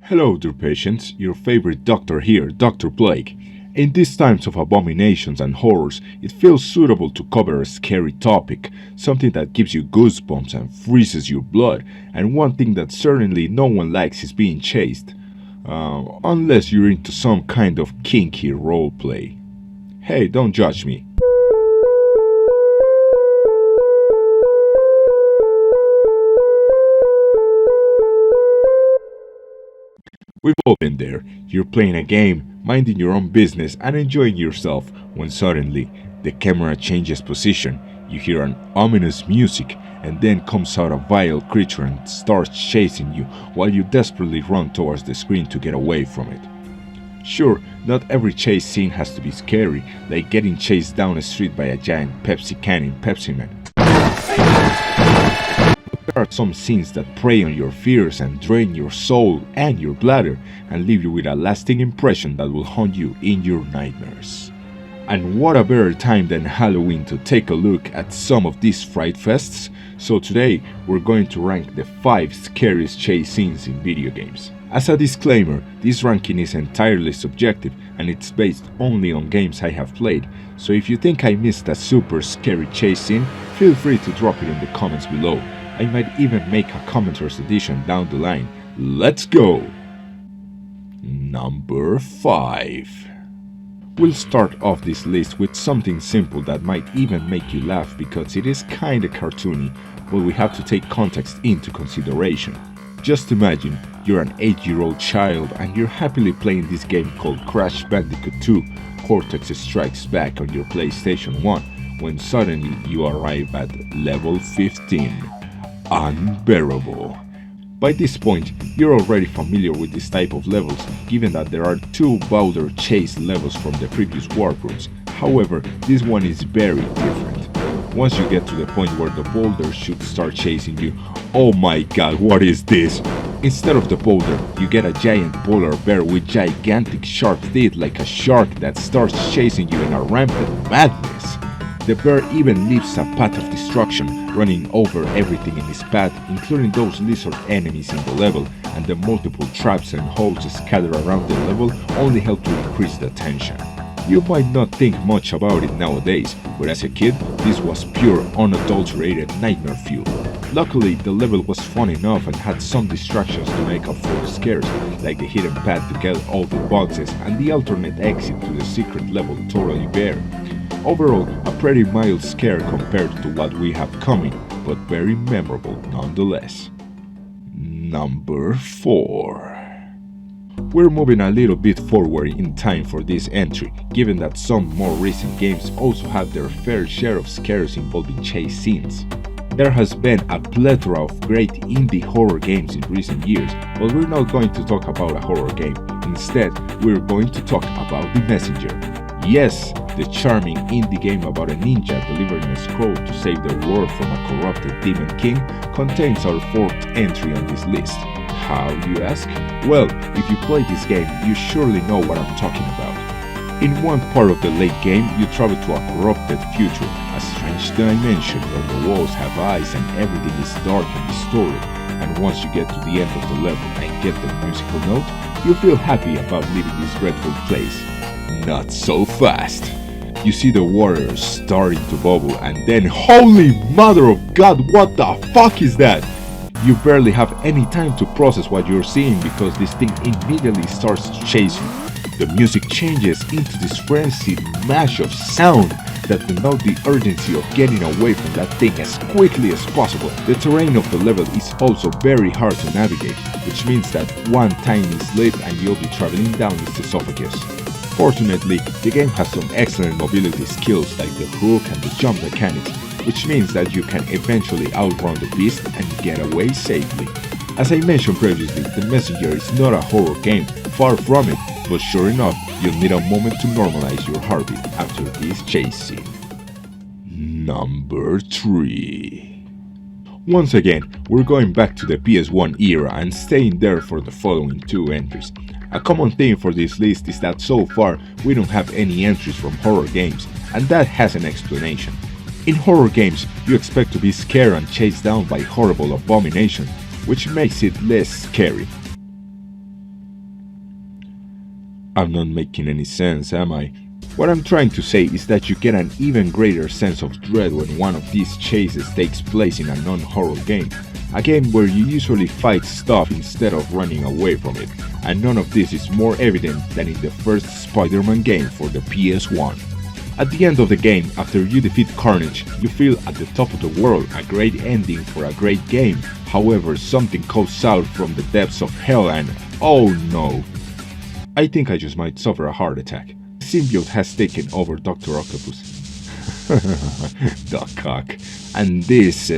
Hello dear patients, your favorite doctor here, Dr. Blake. In these times of abominations and horrors, it feels suitable to cover a scary topic, something that gives you goosebumps and freezes your blood, and one thing that certainly no one likes is being chased. Unless you're into some kind of kinky roleplay. Hey, don't judge me. We've all been there. You're playing a game, minding your own business and enjoying yourself, when suddenly the camera changes position, you hear an ominous music, and then comes out a vile creature and starts chasing you while you desperately run towards the screen to get away from it. Sure, not every chase scene has to be scary, like getting chased down a street by a giant Pepsi can in SpiderMan. There are some scenes that prey on your fears and drain your soul and your bladder and leave you with a lasting impression that will haunt you in your nightmares. And what a better time than Halloween to take a look at some of these fright fests? So today we're going to rank the 5 scariest chase scenes in video games. As a disclaimer, this ranking is entirely subjective and it's based only on games I have played, so if you think I missed a super scary chase scene, feel free to drop it in the comments below. I might even make a commenter's edition down the line. Let's go! Number 5. We'll start off this list with something simple that might even make you laugh because it is kinda cartoony, but we have to take context into consideration. Just imagine you're an 8-year-old child and you're happily playing this game called Crash Bandicoot 2 Cortex Strikes Back on your PlayStation 1 when suddenly you arrive at level 15. Unbearable. By this point, you're already familiar with this type of levels, given that there are 2 boulder chase levels from the previous warp rooms. However, this one is very different. Once you get to the point where the boulders should start chasing you, oh my god, what is this? Instead of the boulder, you get a giant polar bear with gigantic sharp teeth like a shark that starts chasing you in a rampant madness. The bear even leaves a path of destruction, running over everything in his path, including those lizard enemies in the level, and the multiple traps and holes scattered around the level only help to increase the tension. You might not think much about it nowadays, but as a kid, this was pure, unadulterated nightmare fuel. Luckily, the level was fun enough and had some distractions to make up for the scares, like the hidden path to get all the boxes and the alternate exit to the secret level Totally Bare. Overall, a pretty mild scare compared to what we have coming, but very memorable nonetheless. Number 4. We're moving a little bit forward in time for this entry, given that some more recent games also have their fair share of scares involving chase scenes. There has been a plethora of great indie horror games in recent years, but we're not going to talk about a horror game. Instead, we're going to talk about The Messenger. Yes, the charming indie game about a ninja delivering a scroll to save the world from a corrupted demon king contains our 4th entry on this list. How, you ask? Well, if you play this game, you surely know what I'm talking about. In one part of the late game, you travel to a corrupted future, a strange dimension where the walls have eyes and everything is dark and distorted, and once you get to the end of the level and get the musical note, you feel happy about leaving this dreadful place. Not so fast. You see the water starting to bubble and then holy mother of god, what the fuck is that? You barely have any time to process what you're seeing because this thing immediately starts to chase you. The music changes into this frenzied mash of sound that denote the urgency of getting away from that thing as quickly as possible. The terrain of the level is also very hard to navigate, which means that one tiny slip and you'll be traveling down its esophagus. Fortunately, the game has some excellent mobility skills like the hook and the jump mechanics, which means that you can eventually outrun the beast and get away safely. As I mentioned previously, The Messenger is not a horror game, far from it, but sure enough, you'll need a moment to normalize your heartbeat after this chase scene. Number 3. Once again, we're going back to the PS1 era and staying there for the following 2 entries. A common theme for this list is that so far we don't have any entries from horror games, and that has an explanation. In horror games, you expect to be scared and chased down by horrible abominations, which makes it less scary. I'm not making any sense, am I? What I'm trying to say is that you get an even greater sense of dread when one of these chases takes place in a non-horror game. A game where you usually fight stuff instead of running away from it, and none of this is more evident than in the first SpiderMan game for the PS1. At the end of the game, after you defeat Carnage, you feel at the top of the world, a great ending for a great game. However, something comes out from the depths of hell and oh no! I think I just might suffer a heart attack. Symbiote has taken over Dr. Octopus. The cock. And this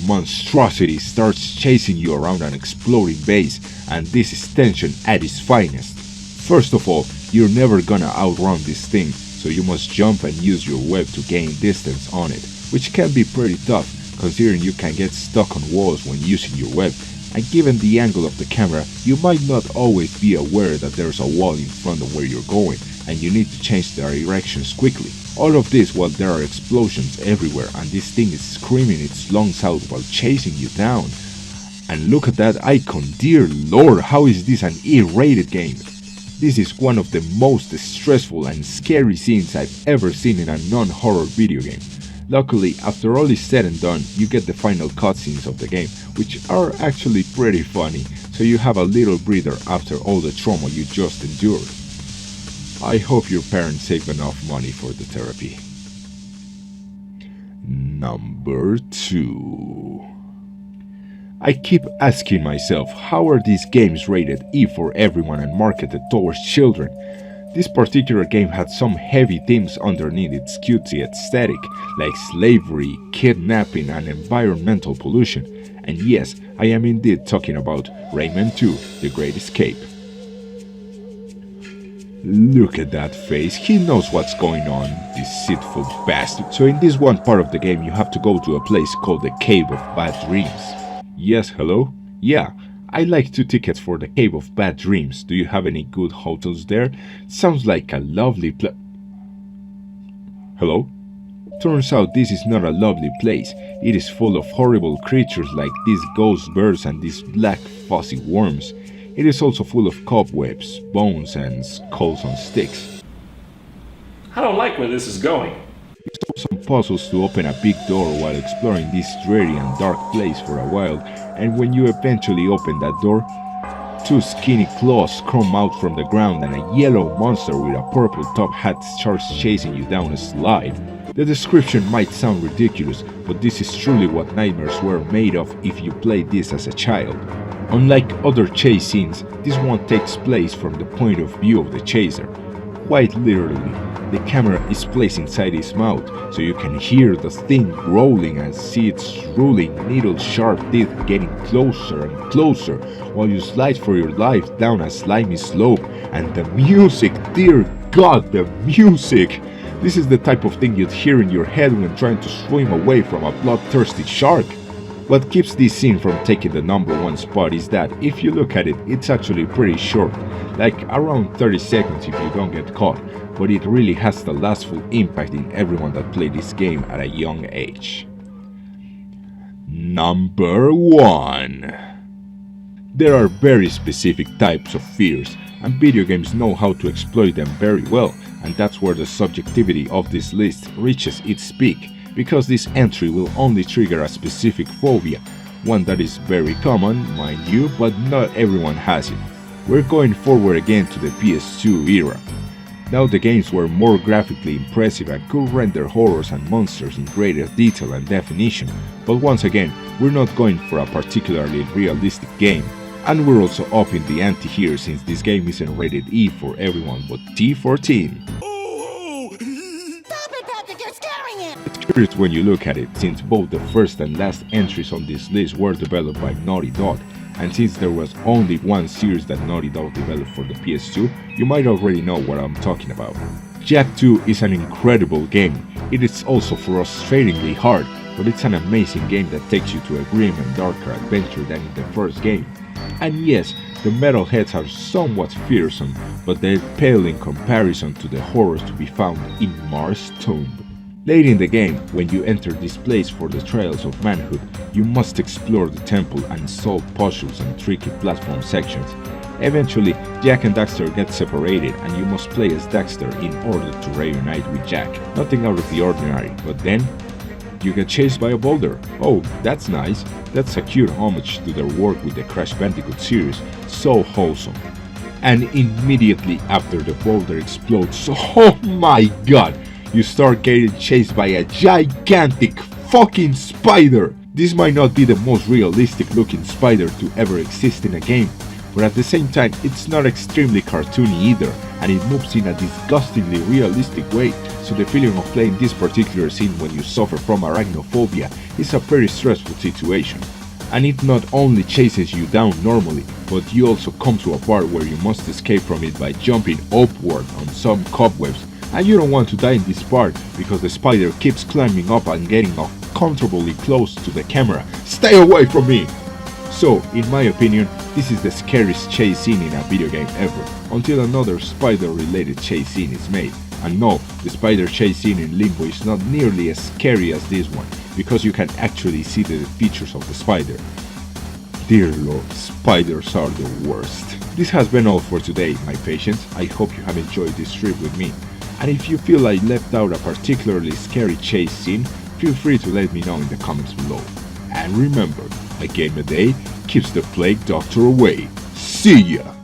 monstrosity starts chasing you around an exploding base, and this is tension at its finest. First of all, you're never gonna outrun this thing, so you must jump and use your web to gain distance on it, which can be pretty tough, considering you can get stuck on walls when using your web, and given the angle of the camera, you might not always be aware that there's a wall in front of where you're going, and you need to change the directions quickly. All of this while there are explosions everywhere, and this thing is screaming its lungs out while chasing you down. And look at that icon, dear lord, how is this an E-rated game? This is one of the most stressful and scary scenes I've ever seen in a non-horror video game. Luckily, after all is said and done, you get the final cutscenes of the game, which are actually pretty funny, so you have a little breather after all the trauma you just endured. I hope your parents save enough money for the therapy. Number 2. I keep asking myself, how are these games rated E for everyone and marketed towards children? This particular game had some heavy themes underneath its cutesy aesthetic, like slavery, kidnapping and environmental pollution. And yes, I am indeed talking about Rayman 2, The Great Escape. Look at that face, he knows what's going on, deceitful bastard. So in this one part of the game you have to go to a place called the Cave of Bad Dreams. Yes, hello? Yeah, I like 2 tickets for the Cave of Bad Dreams. Do you have any good hotels there? Sounds like a lovely Hello? Turns out this is not a lovely place. It is full of horrible creatures like these ghost birds and these black fuzzy worms. It is also full of cobwebs, bones and skulls on sticks. I don't like where this is going. You solve some puzzles to open a big door while exploring this dreary and dark place for a while, and when you eventually open that door, 2 skinny claws come out from the ground and a yellow monster with a purple top hat starts chasing you down a slide. The description might sound ridiculous, but this is truly what nightmares were made of if you played this as a child. Unlike other chase scenes, this one takes place from the point of view of the chaser. Quite literally, the camera is placed inside his mouth, so you can hear the thing growling and see its drooling, needle-sharp teeth getting closer and closer while you slide for your life down a slimy slope. And the music, dear God, the music! This is the type of thing you'd hear in your head when trying to swim away from a bloodthirsty shark. What keeps this scene from taking the #1 spot is that if you look at it, it's actually pretty short, like around 30 seconds if you don't get caught, but it really has the lastful impact in everyone that played this game at a young age. Number 1. There are very specific types of fears, and video games know how to exploit them very well, and that's where the subjectivity of this list reaches its peak, because this entry will only trigger a specific phobia, one that is very common, mind you, but not everyone has it. We're going forward again to the PS2 era. Now the games were more graphically impressive and could render horrors and monsters in greater detail and definition, but once again, we're not going for a particularly realistic game. And we're also upping the ante here since this game isn't rated E for everyone but T for teen. It's curious when you look at it, since both the first and last entries on this list were developed by Naughty Dog, and since there was only one series that Naughty Dog developed for the PS2, you might already know what I'm talking about. Jak 2 is an incredible game. It is also frustratingly hard, but it's an amazing game that takes you to a grim and darker adventure than in the first game. And yes, the metalheads are somewhat fearsome, but they pale in comparison to the horrors to be found in Mars Tomb. Late in the game, when you enter this place for the trials of manhood, you must explore the temple and solve puzzles and tricky platform sections. Eventually, Jack and Daxter get separated and you must play as Daxter in order to reunite with Jack. Nothing out of the ordinary, but then you get chased by a boulder. Oh, that's nice. That's a cute homage to their work with the Crash Bandicoot series. So wholesome. And immediately after the boulder explodes, oh my god, you start getting chased by a gigantic fucking spider. This might not be the most realistic looking spider to ever exist in a game, but at the same time it's not extremely cartoony either, and it moves in a disgustingly realistic way, so the feeling of playing this particular scene when you suffer from arachnophobia is a pretty stressful situation. And it not only chases you down normally, but you also come to a part where you must escape from it by jumping upward on some cobwebs, and you don't want to die in this part because the spider keeps climbing up and getting uncomfortably close to the camera. Stay away from me! So, in my opinion, this is the scariest chase scene in a video game ever, until another spider-related chase scene is made. And no, the spider chase scene in Limbo is not nearly as scary as this one, because you can actually see the features of the spider. Dear Lord, spiders are the worst. This has been all for today, my patients. I hope you have enjoyed this trip with me. And if you feel I left out a particularly scary chase scene, feel free to let me know in the comments below. And remember, a game a day keeps the plague doctor away. See ya!